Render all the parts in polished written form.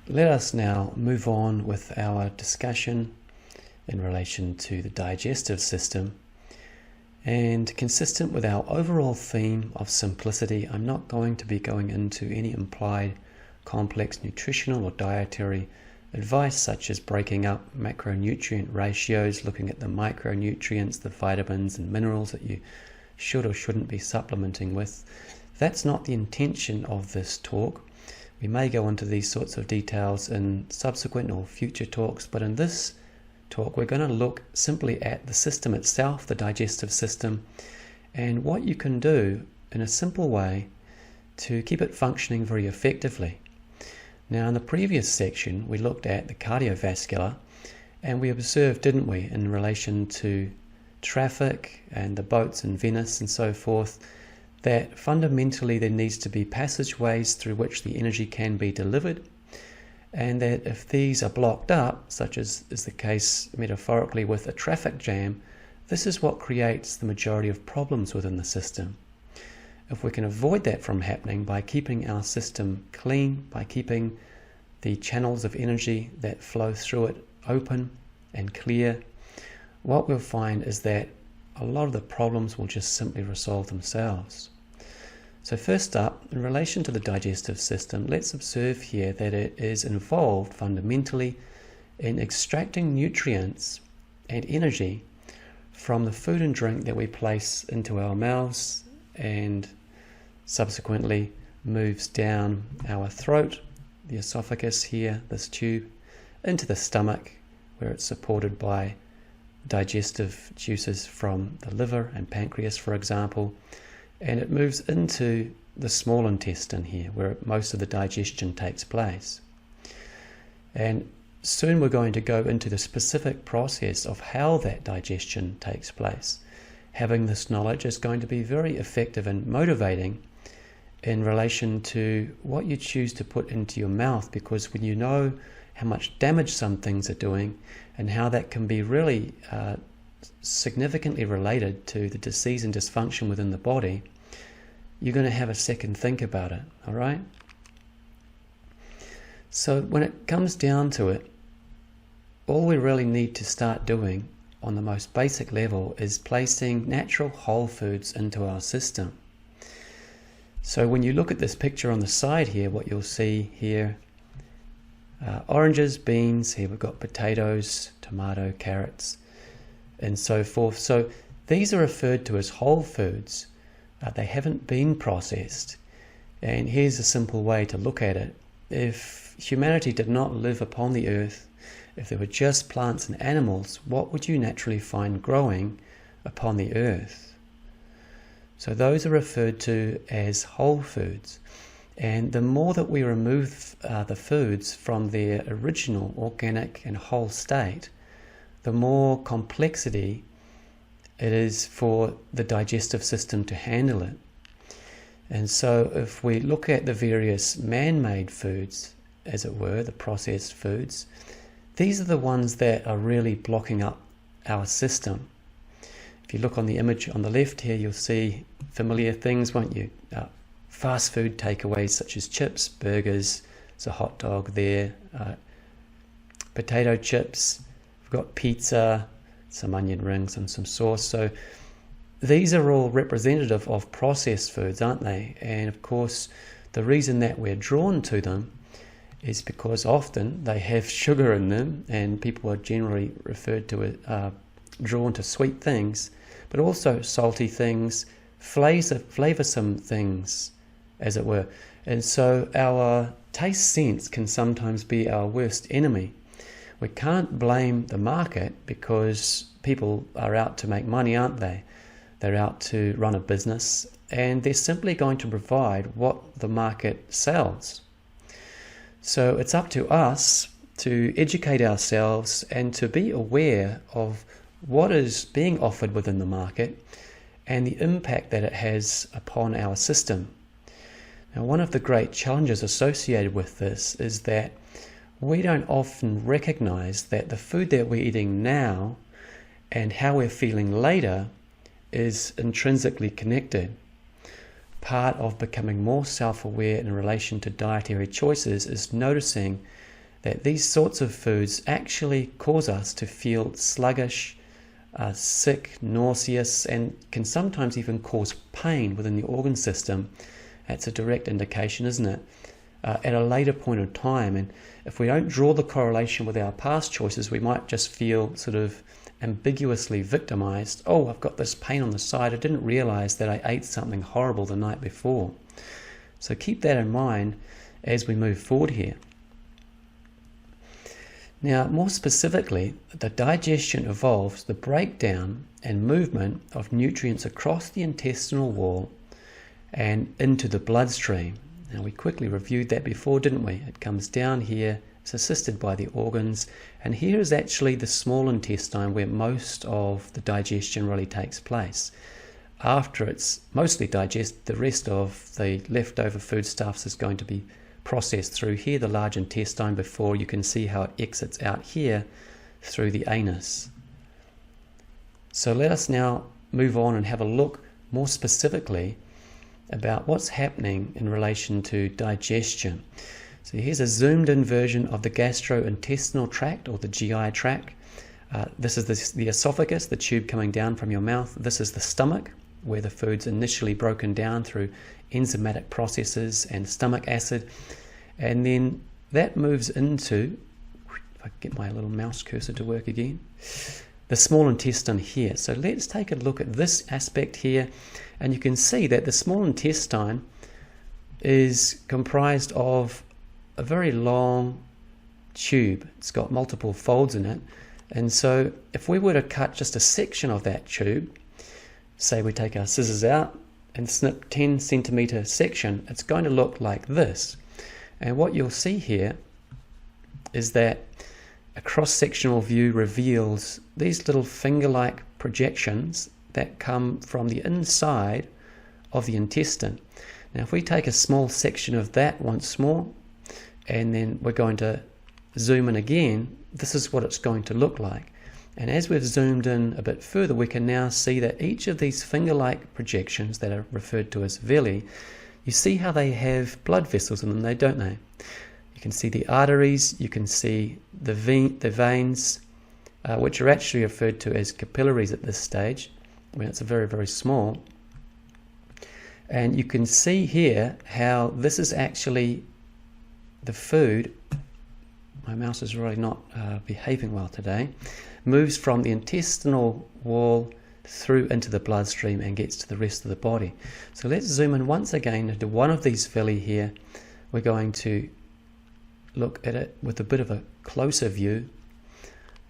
let us now move on with our discussion in relation to the digestive system. And consistent with our overall theme of simplicity, I'm not going to be going into any implied complex nutritional or dietary advice such as breaking up macronutrient ratios, looking at the micronutrients, the vitamins and minerals that you should or shouldn't be supplementing with. That's not the intention of this talk. We may go into these sorts of details in subsequent or future talks, but in this talk we're going to look simply at the system itself, the digestive system, and what you can do in a simple way to keep it functioning very effectively. Now, in the previous section we looked at the cardiovascular, and we observed, didn't we, in relation to traffic and the boats in Venice and so forth, that fundamentally there needs to be passageways through which the energy can be delivered, and that if these are blocked up, such as is the case metaphorically with a traffic jam, this is what creates the majority of problems within the system. If we can avoid that from happening by keeping our system clean, by keeping the channels of energy that flow through it open and clear, what we'll find is that a lot of the problems will just simply resolve themselves. So first up, in relation to the digestive system, let's observe here that it is involved fundamentally in extracting nutrients and energy from the food and drink that we place into our mouths and subsequently moves down our throat, the esophagus here, this tube, into the stomach, where it's supported by digestive juices from the liver and pancreas, for example, and it moves into the small intestine here, where most of the digestion takes place. And soon we're going to go into the specific process of how that digestion takes place. Having this knowledge is going to be very effective and motivating in relation to what you choose to put into your mouth, because when you know how much damage some things are doing and how that can be really significantly related to the disease and dysfunction within the body, you're going to have a second think about it, all right? So when it comes down to it, all we really need to start doing on the most basic level is placing natural whole foods into our system. So when you look at this picture on the side here, what you'll see here, oranges, beans, here we've got potatoes, tomato, carrots, and so forth. So these are referred to as whole foods. They haven't been processed. And here's a simple way to look at it. If humanity did not live upon the earth, if there were just plants and animals, what would you naturally find growing upon the earth? So those are referred to as whole foods. And the more that we remove the foods from their original organic and whole state, the more complexity it is for the digestive system to handle it. And so if we look at the various man-made foods, as it were, the processed foods, these are the ones that are really blocking up our system. If you look on the image on the left here, you'll see familiar things, won't you? Fast food takeaways such as chips, burgers, there's a hot dog there, potato chips, we've got pizza, some onion rings and some sauce. So these are all representative of processed foods, aren't they? And of course, the reason that we're drawn to them is because often they have sugar in them, and people are generally referred to it, drawn to sweet things, but also salty things, flavoursome things, as it were. And so our taste sense can sometimes be our worst enemy. We can't blame the market, because people are out to make money, aren't they? They're out to run a business, and they're simply going to provide what the market sells. So it's up to us to educate ourselves and to be aware of what is being offered within the market and the impact that it has upon our system. Now, one of the great challenges associated with this is that we don't often recognize that the food that we're eating now and how we're feeling later is intrinsically connected. Part of becoming more self-aware in relation to dietary choices is noticing that these sorts of foods actually cause us to feel sluggish, sick, nauseous, and can sometimes even cause pain within the organ system. That's a direct indication, isn't it? At a later point of time. And if we don't draw the correlation with our past choices, we might just feel sort of ambiguously victimized. Oh, I've got this pain on the side. I didn't realize that I ate something horrible the night before. So keep that in mind as we move forward here. Now, more specifically, the digestion involves the breakdown and movement of nutrients across the intestinal wall and into the bloodstream. Now, we quickly reviewed that before, didn't we? It comes down here, it's assisted by the organs, and here is actually the small intestine where most of the digestion really takes place. After it's mostly digested, the rest of the leftover foodstuffs is going to be processed through here, the large intestine, before you can see how it exits out here through the anus. So let us now move on and have a look more specifically about what's happening in relation to digestion. So here's a zoomed in version of the gastrointestinal tract, or the GI tract. This is the esophagus, the tube coming down from your mouth. This is the stomach, where the food's initially broken down through enzymatic processes and stomach acid. And then that moves into, if I get my little mouse cursor to work again, the small intestine here. So let's take a look at this aspect here, and you can see that the small intestine is comprised of a very long tube. It's got multiple folds in it, and so if we were to cut just a section of that tube, say we take our scissors out and snip 10 centimeter section, it's going to look like this. And what you'll see here is that a cross-sectional view reveals these little finger-like projections that come from the inside of the intestine. Now, if we take a small section of that once more, and then we're going to zoom in again, this is what it's going to look like. And as we've zoomed in a bit further, we can now see that each of these finger-like projections that are referred to as villi, you see how they have blood vessels in them, don't they? You can see the arteries, you can see the veins, which are actually referred to as capillaries at this stage, when it's very, very small. And you can see here how this is actually the food. My mouse is really not behaving well today. Moves from the intestinal wall through into the bloodstream and gets to the rest of the body. So let's zoom in once again into one of these villi here. We're going to look at it with a bit of a closer view,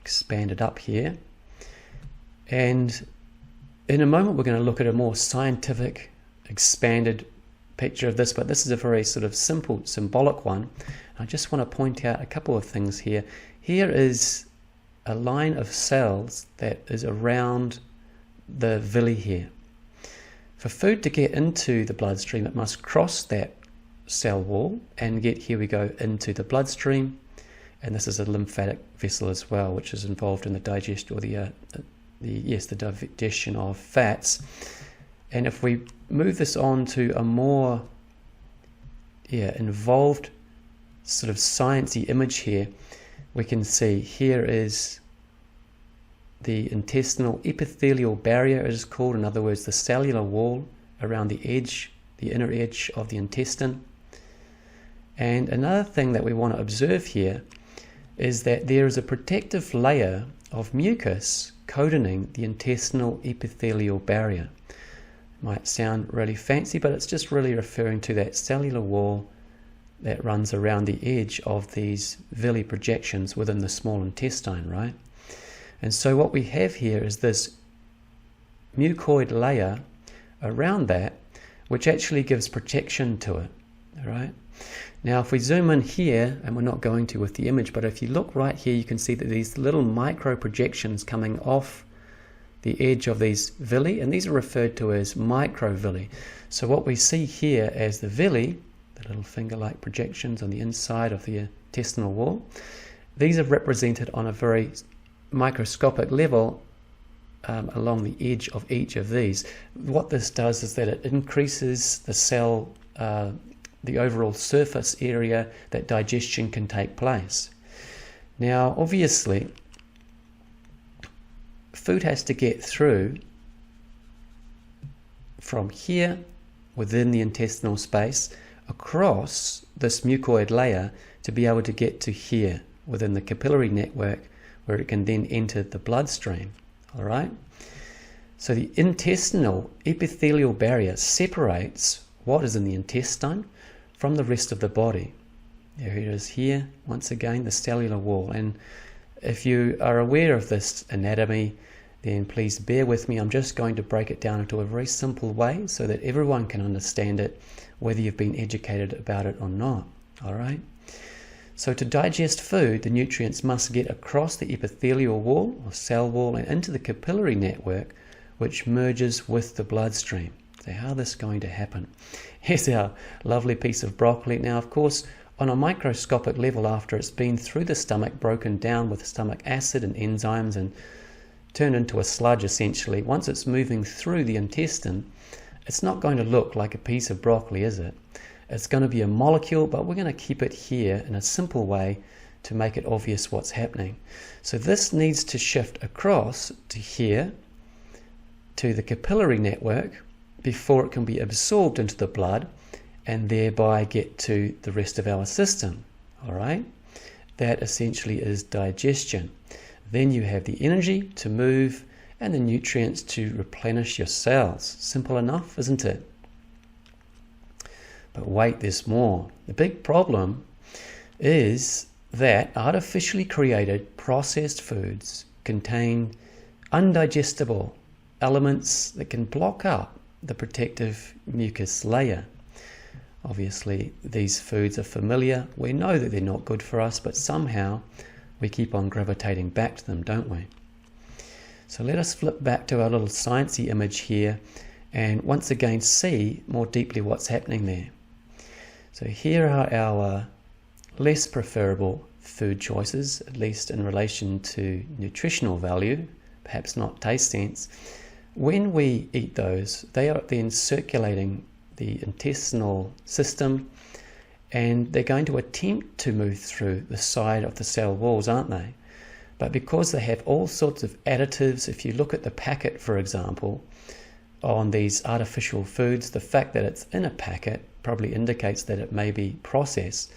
expand it up here, and in a moment we're going to look at a more scientific, expanded picture of this, but this is a very sort of simple, symbolic one. I just want to point out a couple of things here. Here is a line of cells that is around the villi here. For food to get into the bloodstream, it must cross that cell wall and get, here we go, into the bloodstream. And this is a lymphatic vessel as well, which is involved in the digestion, or the digestion of fats. And if we move this on to a more involved sort of sciencey image here, we can see here is the intestinal epithelial barrier, it is called. In other words, the cellular wall around the edge, the inner edge of the intestine. And another thing that we want to observe here is that there is a protective layer of mucus coating the intestinal epithelial barrier. It might sound really fancy, but it's just really referring to that cellular wall that runs around the edge of these villi projections within the small intestine, right? And so what we have here is this mucoid layer around that, which actually gives protection to it, all right? Now, if we zoom in here, and we're not going to with the image, but if you look right here, you can see that these little micro projections coming off the edge of these villi, and these are referred to as microvilli. So what we see here as the villi, the little finger-like projections on the inside of the intestinal wall, these are represented on a very microscopic level along the edge of each of these. What this does is that it increases the cell, the overall surface area that digestion can take place. Now, obviously, food has to get through from here within the intestinal space across this mucoid layer to be able to get to here within the capillary network, where it can then enter the bloodstream. All right? So the intestinal epithelial barrier separates what is in the intestine from the rest of the body. There it is here, once again, the cellular wall. And if you are aware of this anatomy, then please bear with me. I'm just going to break it down into a very simple way so that everyone can understand it, whether you've been educated about it or not. All right? So to digest food, the nutrients must get across the epithelial wall or cell wall and into the capillary network, which merges with the bloodstream. So how is this going to happen? Here's our lovely piece of broccoli. Now, of course, on a microscopic level, after it's been through the stomach, broken down with stomach acid and enzymes and turned into a sludge essentially, once it's moving through the intestine, it's not going to look like a piece of broccoli, is it? It's going to be a molecule, but we're going to keep it here in a simple way to make it obvious what's happening. So this needs to shift across to here, to the capillary network, before it can be absorbed into the blood and thereby get to the rest of our system. All right? That essentially is digestion. Then you have the energy to move and the nutrients to replenish your cells. Simple enough, isn't it? But wait, there's more. The big problem is that artificially created processed foods contain undigestible elements that can block up the protective mucus layer. Obviously, these foods are familiar. We know that they're not good for us, but somehow we keep on gravitating back to them, don't we? So let us flip back to our little sciencey image here and once again see more deeply what's happening there. So here are our less preferable food choices, at least in relation to nutritional value, perhaps not taste sense. When we eat those, they are then circulating the intestinal system and they're going to attempt to move through the side of the cell walls, aren't they? But because they have all sorts of additives, if you look at the packet, for example, on these artificial foods, the fact that it's in a packet probably indicates that it may be processed.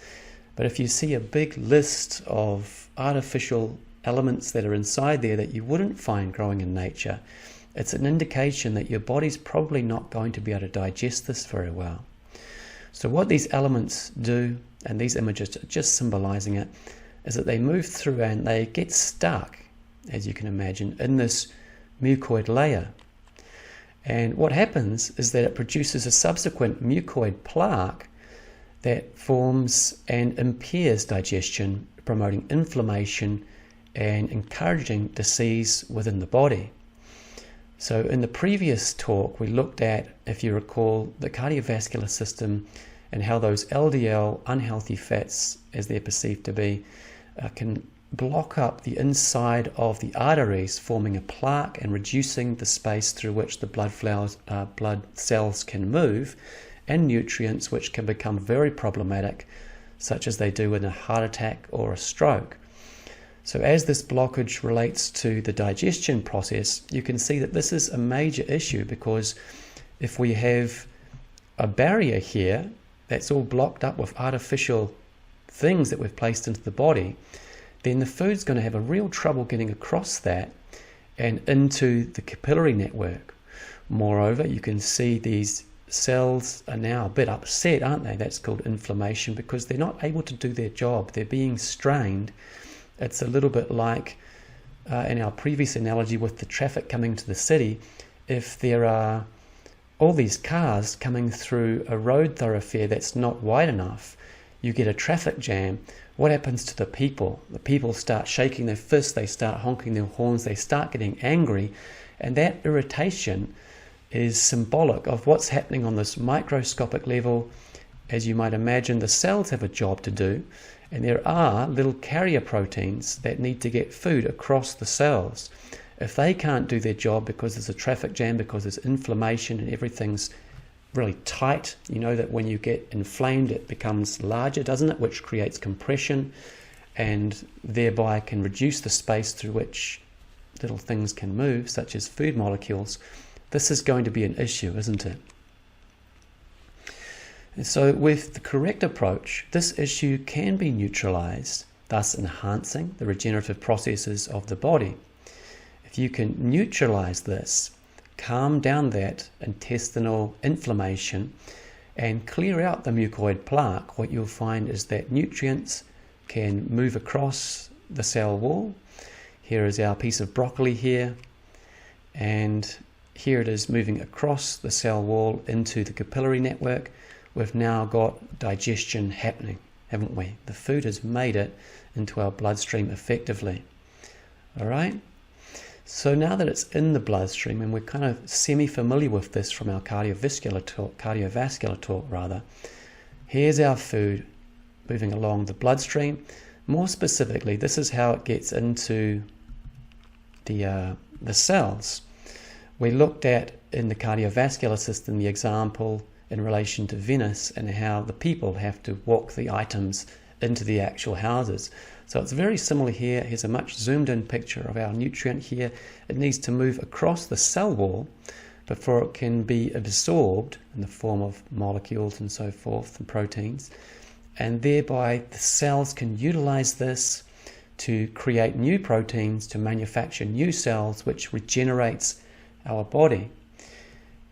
But if you see a big list of artificial elements that are inside there that you wouldn't find growing in nature, it's an indication that your body's probably not going to be able to digest this very well. So what these elements do, and these images are just symbolizing it, is that they move through and they get stuck, as you can imagine, in this mucoid layer. And what happens is that it produces a subsequent mucoid plaque that forms and impairs digestion, promoting inflammation and encouraging disease within the body. So in the previous talk, we looked at, if you recall, the cardiovascular system and how those LDL unhealthy fats, as they're perceived to be, can block up the inside of the arteries, forming a plaque and reducing the space through which the blood cells can move, and nutrients, which can become very problematic, such as they do in a heart attack or a stroke. So as this blockage relates to the digestion process, you can see that this is a major issue, because if we have a barrier here that's all blocked up with artificial things that we've placed into the body, then the food's going to have a real trouble getting across that and into the capillary network. Moreover, you can see these cells are now a bit upset, aren't they? That's called inflammation, because they're not able to do their job. They're being strained. It's a little bit like in our previous analogy with the traffic coming to the city. If there are all these cars coming through a road thoroughfare that's not wide enough, you get a traffic jam. What happens to the people? The people start shaking their fists, they start honking their horns, they start getting angry, and that irritation is symbolic of what's happening on this microscopic level. As you might imagine, the cells have a job to do, and there are little carrier proteins that need to get food across the cells. If they can't do their job because there's a traffic jam, because there's inflammation and everything's really tight, you know that when you get inflamed it becomes larger, doesn't it, which creates compression, and thereby can reduce the space through which little things can move, such as food molecules, this is going to be an issue, isn't it? And so with the correct approach, this issue can be neutralized, thus enhancing the regenerative processes of the body. If you can neutralize this, calm down that intestinal inflammation, and clear out the mucoid plaque, what you'll find is that nutrients can move across the cell wall. Here is our piece of broccoli here, and here it is moving across the cell wall into the capillary network. We've now got digestion happening, haven't we? The food has made it into our bloodstream effectively. All right? So now that it's in the bloodstream, and we're kind of semi-familiar with this from our cardiovascular talk, here's our food moving along the bloodstream. More specifically, this is how it gets into the cells. We looked at in the cardiovascular system the example in relation to Venice and how the people have to walk the items into the actual houses. So it's very similar here. Here's a much zoomed in picture of our nutrient here. It needs to move across the cell wall before it can be absorbed in the form of molecules and so forth and proteins, and thereby the cells can utilize this to create new proteins, to manufacture new cells, which regenerates our body.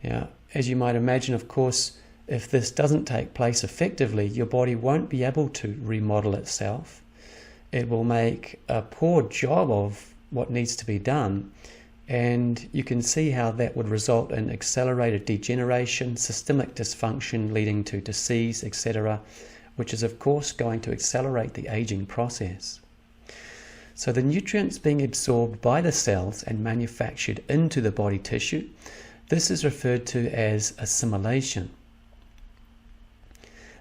Yeah. As you might imagine, of course, if this doesn't take place effectively, your body won't be able to remodel itself. It will make a poor job of what needs to be done, and you can see how that would result in accelerated degeneration, systemic dysfunction leading to disease, etc., which is of course going to accelerate the aging process. So the nutrients being absorbed by the cells and manufactured into the body tissue, this is referred to as assimilation.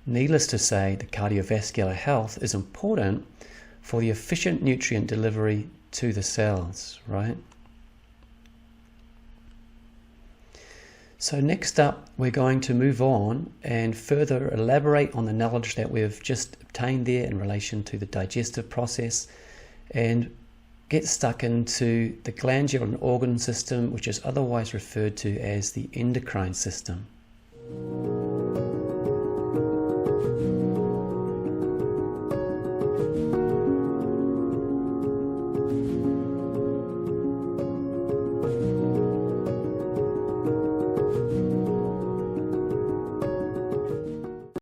Needless to say, the cardiovascular health is important for the efficient nutrient delivery to the cells, right? So next up, we're going to move on and further elaborate on the knowledge that we've just obtained there in relation to the digestive process, and get stuck into the glandular and organ system, which is otherwise referred to as the endocrine system.